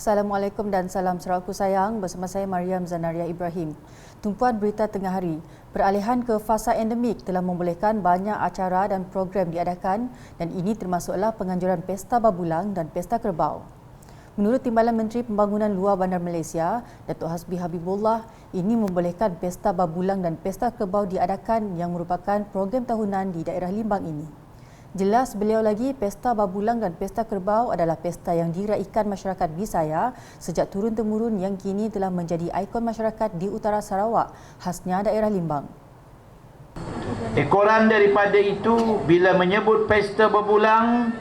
Assalamualaikum dan salam Sarawakku sayang, bersama saya Mariam Zanaria Ibrahim. Tumpuan berita tengah hari, peralihan ke fasa endemik telah membolehkan banyak acara dan program diadakan dan ini termasuklah penganjuran Pesta Babulang dan Pesta Kerbau. Menurut Timbalan Menteri Pembangunan Luar Bandar Malaysia, Datuk Hasbi Habibullah, ini membolehkan Pesta Babulang dan Pesta Kerbau diadakan yang merupakan program tahunan di daerah Limbang ini. Jelas beliau lagi, Pesta Babulang dan Pesta Kerbau adalah pesta yang diraikan masyarakat Bisaya sejak turun-temurun yang kini telah menjadi ikon masyarakat di utara Sarawak, khasnya daerah Limbang. Ekoran daripada itu, bila menyebut Pesta Babulang,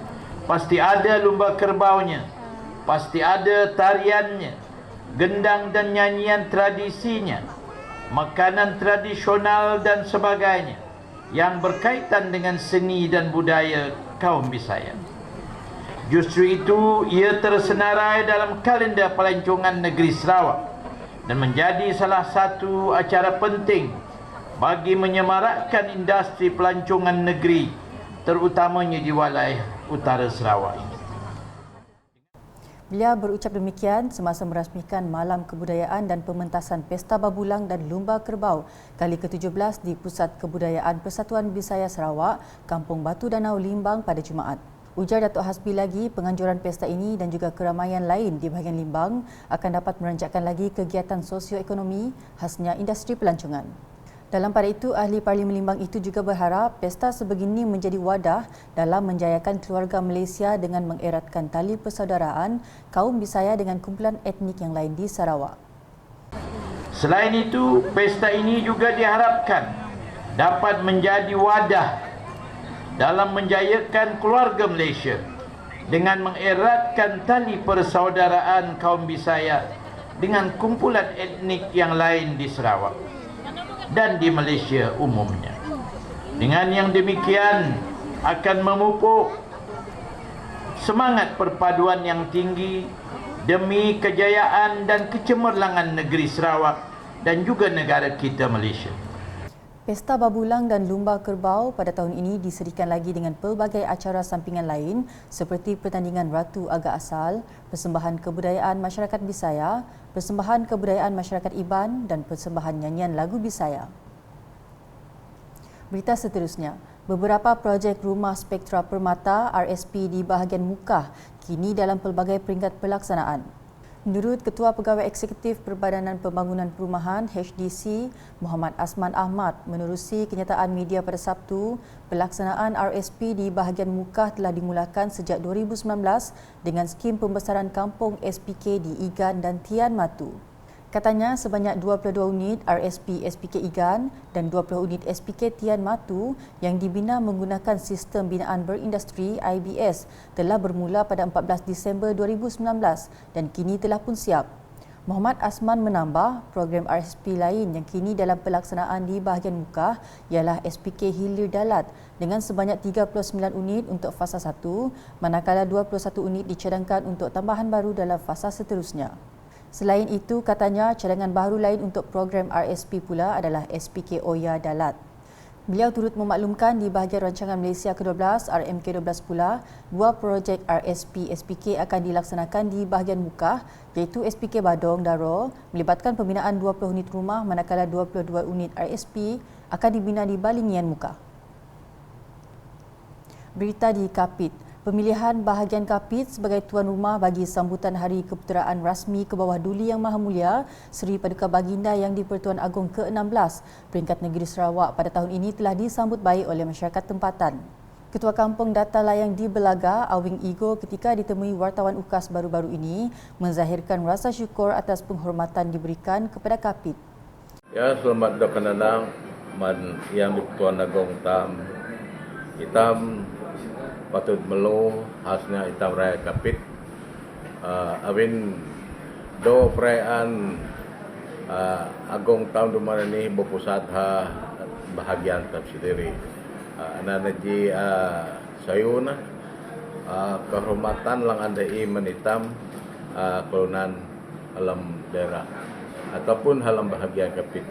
pasti ada lumba kerbaunya, pasti ada tariannya, gendang dan nyanyian tradisinya, makanan tradisional dan sebagainya yang berkaitan dengan seni dan budaya kaum Bisaya. Justru itu, ia tersenarai dalam kalender pelancongan negeri Sarawak dan menjadi salah satu acara penting bagi menyemarakkan industri pelancongan negeri, terutamanya di wilayah utara Sarawak ini. Beliau berucap demikian semasa merasmikan Malam Kebudayaan dan Pementasan Pesta Babulang dan Lumba Kerbau kali ke-17 di Pusat Kebudayaan Persatuan Bisaya Sarawak, Kampung Batu Danau, Limbang pada Jumaat. Ujar Datuk Hasbi lagi, penganjuran pesta ini dan juga keramaian lain di bahagian Limbang akan dapat meranjakkan lagi kegiatan sosioekonomi khasnya industri pelancongan. Dalam pada itu, Ahli Parlimen Limbang itu juga berharap pesta sebegini menjadi wadah dalam menjayakan keluarga Malaysia dengan mengeratkan tali persaudaraan kaum Bisaya dengan kumpulan etnik yang lain di Sarawak. Selain itu, pesta ini juga diharapkan dapat menjadi wadah dalam menjayakan keluarga Malaysia dengan mengeratkan tali persaudaraan kaum Bisaya dengan kumpulan etnik yang lain di Sarawak dan di Malaysia umumnya. Dengan yang demikian akan memupuk semangat perpaduan yang tinggi demi kejayaan dan kecemerlangan negeri Sarawak dan juga negara kita Malaysia. Pesta Babulang dan Lumba Kerbau pada tahun ini disediakan lagi dengan pelbagai acara sampingan lain seperti pertandingan Ratu Agak Asal, persembahan kebudayaan masyarakat Bisaya, persembahan kebudayaan masyarakat Iban dan persembahan nyanyian lagu Bisaya. Berita seterusnya, beberapa projek Rumah Spektra Permata RSP di bahagian Mukah kini dalam pelbagai peringkat pelaksanaan. Menurut Ketua Pegawai Eksekutif Perbadanan Pembangunan Perumahan HDC, Muhammad Asman Ahmad, menerusi kenyataan media pada Sabtu, pelaksanaan RSP di bahagian Mukah telah dimulakan sejak 2019 dengan skim pembesaran kampung SPK di Igan dan Tian Matu. Katanya sebanyak 22 unit RSP SPK Igan dan 20 unit SPK Tian Matu yang dibina menggunakan sistem binaan berindustri IBS telah bermula pada 14 Disember 2019 dan kini telah pun siap. Muhammad Asman menambah, program RSP lain yang kini dalam pelaksanaan di bahagian Mukah ialah SPK Hilir Dalat dengan sebanyak 39 unit untuk fasa 1, manakala 21 unit dicadangkan untuk tambahan baru dalam fasa seterusnya. Selain itu, katanya cadangan baru lain untuk program RSP pula adalah SPK Oya Dalat. Beliau turut memaklumkan di bahagian rancangan Malaysia ke-12 RMK12 pula, dua projek RSP SPK akan dilaksanakan di bahagian Mukah iaitu SPK Badong Daro melibatkan pembinaan 20 unit rumah manakala 22 unit RSP akan dibina di Balingian Mukah. Berita di Kapit. Pemilihan bahagian Kapit sebagai tuan rumah bagi sambutan Hari Keputeraan Rasmi ke bawah Duli Yang Maha Mulia Seri Paduka Baginda Yang di-Pertuan Agong ke-16 peringkat negeri Sarawak pada tahun ini telah disambut baik oleh masyarakat tempatan. Ketua Kampung Data Layang di Belaga, Awing Igo, ketika ditemui wartawan UKAS baru-baru ini menzahirkan rasa syukur atas penghormatan diberikan kepada Kapit. Ya, selamat datang yang di-Pertuan Agong hitam patut melu khasnya hitam raya Kapit. Awin do perayaan Agong tahun dumana ni berpusat bahagian tafsiri. Nanaji sayuna kehormatan lang andai menitam kelunan alam daerah ataupun halam bahagian Kapit.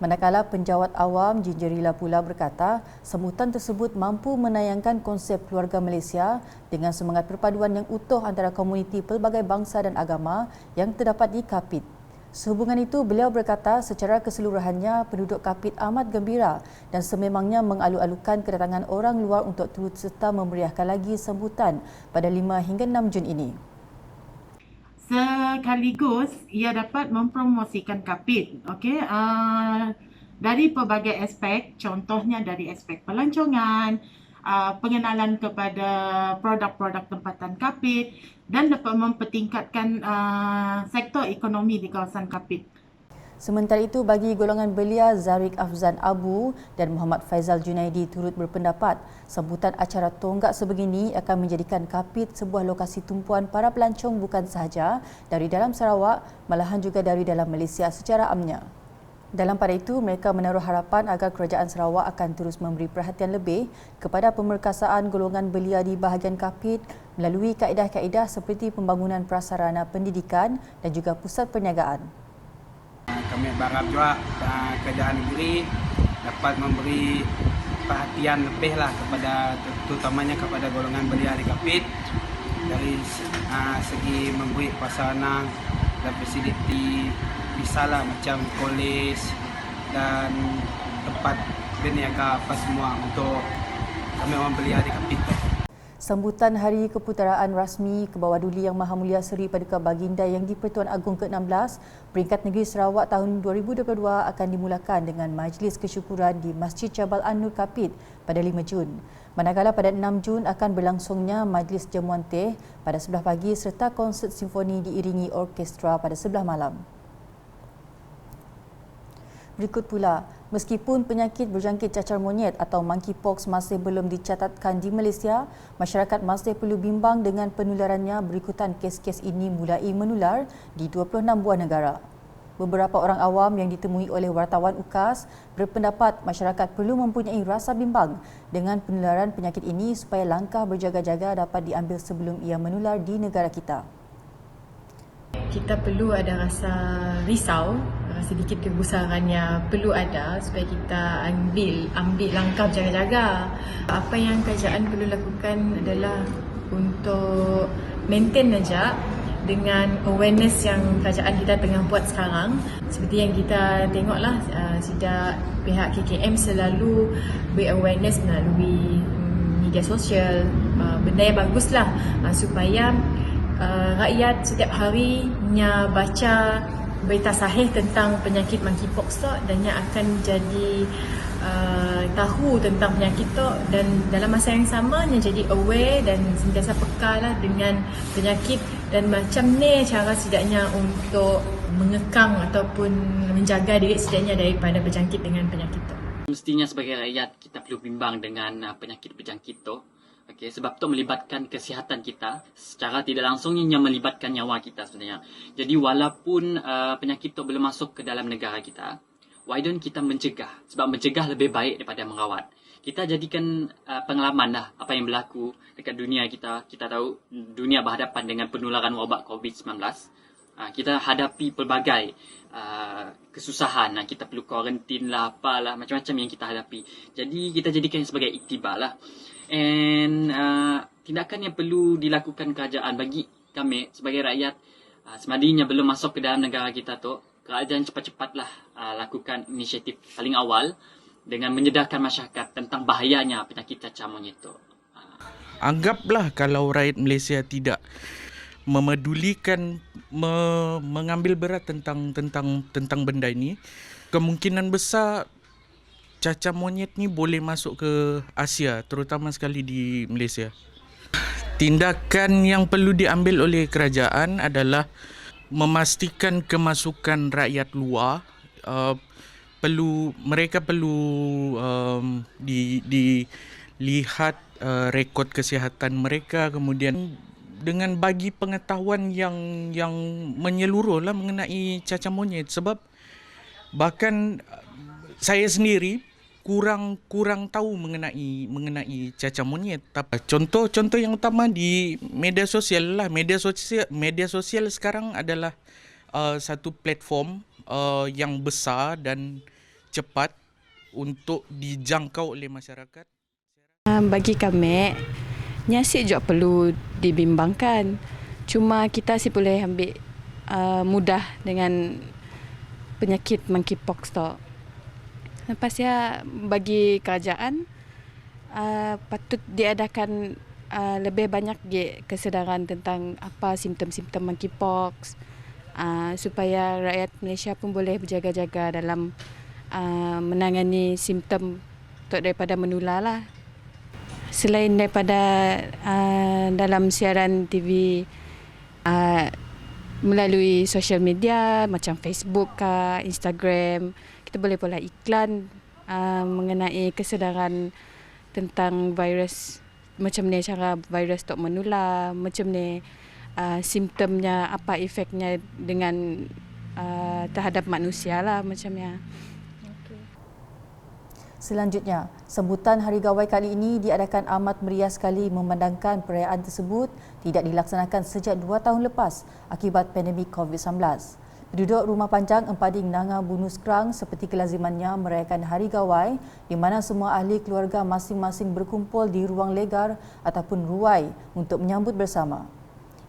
Manakala penjawat awam Jinjerila pula berkata, sambutan tersebut mampu menayangkan konsep keluarga Malaysia dengan semangat perpaduan yang utuh antara komuniti pelbagai bangsa dan agama yang terdapat di Kapit. Sehubungan itu, beliau berkata secara keseluruhannya penduduk Kapit amat gembira dan sememangnya mengalu-alukan kedatangan orang luar untuk turut serta memeriahkan lagi sambutan pada 5 hingga 6 Jun ini. Sekaligus ia dapat mempromosikan Kapit, dari pelbagai aspek, contohnya dari aspek pelancongan, pengenalan kepada produk-produk tempatan Kapit dan dapat mempertingkatkan sektor ekonomi di kawasan Kapit. Sementara itu, bagi golongan belia Zarik Afzan Abu dan Muhammad Faizal Junaidi turut berpendapat sambutan acara tonggak sebegini akan menjadikan Kapit sebuah lokasi tumpuan para pelancong bukan sahaja dari dalam Sarawak, malahan juga dari dalam Malaysia secara amnya. Dalam pada itu, mereka menaruh harapan agar Kerajaan Sarawak akan terus memberi perhatian lebih kepada pemerkasaan golongan belia di bahagian Kapit melalui kaedah-kaedah seperti pembangunan prasarana pendidikan dan juga pusat perniagaan. Kami berharap juga kerajaan negeri dapat memberi perhatian lebihlah kepada, terutamanya kepada golongan belia di Kapit dari segi memberi prasarana dan fasiliti misalnya macam kolej dan tempat berniaga apa semua untuk kami orang belia di Kapit. Sambutan Hari Keputeraan Rasmi Kebawah-Duli Yang Maha Mulia Seri Paduka Baginda Yang di-Pertuan Agong ke-16 Peringkat Negeri Sarawak tahun 2022 akan dimulakan dengan majlis kesyukuran di Masjid Jabal An-Nur Kapit pada 5 Jun. Manakala pada 6 Jun akan berlangsungnya majlis jamuan teh pada sebelah pagi serta konsert simfoni diiringi orkestra pada sebelah malam. Berikut pula, meskipun penyakit berjangkit cacar monyet atau monkeypox masih belum dicatatkan di Malaysia, masyarakat masih perlu bimbang dengan penularannya berikutan kes-kes ini mulai menular di 26 buah negara. Beberapa orang awam yang ditemui oleh wartawan UKAS berpendapat masyarakat perlu mempunyai rasa bimbang dengan penularan penyakit ini supaya langkah berjaga-jaga dapat diambil sebelum ia menular di negara kita. Kita perlu ada rasa risau, sedikit kegusaran yang perlu ada supaya kita ambil langkah berjaga-jaga. Apa yang kerajaan perlu lakukan adalah untuk maintain saja dengan awareness yang kerajaan kita tengah buat sekarang. Seperti yang kita tengoklah, sejak pihak KKM selalu beri awareness melalui media sosial, benda yang baguslah supaya rakyat setiap harinya baca berita sahih tentang penyakit monkeypox tu dan yang akan jadi tahu tentang penyakit tu dan dalam masa yang sama yang jadi aware dan sentiasa peka lah dengan penyakit dan macam ni cara setidaknya untuk mengekang ataupun menjaga diri setidaknya daripada berjangkit dengan penyakit tu. Mestinya sebagai rakyat kita perlu bimbang dengan penyakit berjangkit tu. Sebab tu melibatkan kesihatan kita secara tidak langsung yang melibatkan nyawa kita sebenarnya. Jadi walaupun penyakit tu belum masuk ke dalam negara kita, why don't kita mencegah? Sebab mencegah lebih baik daripada merawat. Kita jadikan pengalaman dah apa yang berlaku dekat dunia kita. Kita tahu dunia berhadapan dengan penularan wabak COVID-19. Kita hadapi pelbagai kesusahan. Kita perlu kuarantin lah, apalah, macam-macam yang kita hadapi. Jadi kita jadikan sebagai iktibar lah. And tindakan yang perlu dilakukan kerajaan bagi kami sebagai rakyat semadinya belum masuk ke dalam negara kita tu, kerajaan cepat-cepatlah lakukan inisiatif paling awal dengan menyedarkan masyarakat tentang bahayanya penyakit cacar monyet tu. Anggaplah kalau rakyat Malaysia tidak memedulikan mengambil berat tentang benda ini, kemungkinan besar cacar monyet ni boleh masuk ke Asia, terutama sekali di Malaysia. Tindakan yang perlu diambil oleh kerajaan adalah memastikan kemasukan rakyat luar. Mereka perlu dilihat rekod kesihatan mereka, kemudian dengan bagi pengetahuan yang menyeluruh lah mengenai cacar monyet. Sebab bahkan saya sendiri kurang tahu mengenai cacar monyet. Contoh yang utama di media sosial lah. Media sosial sekarang adalah satu platform yang besar dan cepat untuk dijangkau oleh masyarakat. Bagi kami, nyasik juga perlu dibimbangkan. Cuma kita sih boleh ambil mudah dengan penyakit monkeypox tu. Lepas ya bagi kerajaan patut diadakan lebih banyak kesedaran tentang apa simptom-simptom monkeypox supaya rakyat Malaysia pun boleh berjaga-jaga dalam menangani simptom daripada menular lah. Selain daripada dalam siaran TV melalui social media macam Facebook ke Instagram, kita boleh pula iklan mengenai kesedaran tentang virus, macam ni cara virus tu menular, macam ni simptomnya, apa efeknya dengan terhadap manusia lah macamnya. Selanjutnya, sambutan Hari Gawai kali ini diadakan amat meriah sekali memandangkan perayaan tersebut tidak dilaksanakan sejak 2 tahun lepas akibat pandemik COVID-19. Penduduk Rumah Panjang Empading Nanga Bunus Krang seperti kelazimannya merayakan Hari Gawai di mana semua ahli keluarga masing-masing berkumpul di ruang legar ataupun ruai untuk menyambut bersama.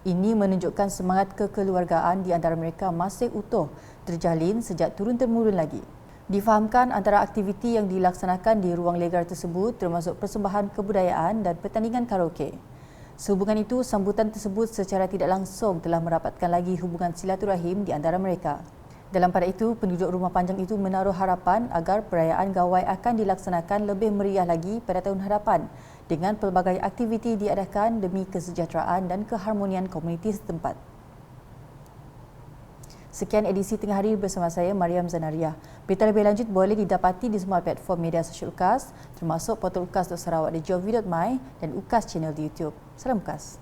Ini menunjukkan semangat kekeluargaan di antara mereka masih utuh terjalin sejak turun-temurun lagi. Difahamkan antara aktiviti yang dilaksanakan di ruang legar tersebut termasuk persembahan kebudayaan dan pertandingan karaoke. Sehubungan itu, sambutan tersebut secara tidak langsung telah merapatkan lagi hubungan silaturahim di antara mereka. Dalam pada itu, penduduk Rumah Panjang itu menaruh harapan agar perayaan Gawai akan dilaksanakan lebih meriah lagi pada tahun hadapan dengan pelbagai aktiviti diadakan demi kesejahteraan dan keharmonian komuniti setempat. Sekian edisi Tengah Hari bersama saya, Mariam Zanaria. Berita lebih lanjut boleh didapati di semua platform media sosial UKAS, termasuk portal ukas.sarawak di jovi.my dan UKAS channel di YouTube. Salam UKAS.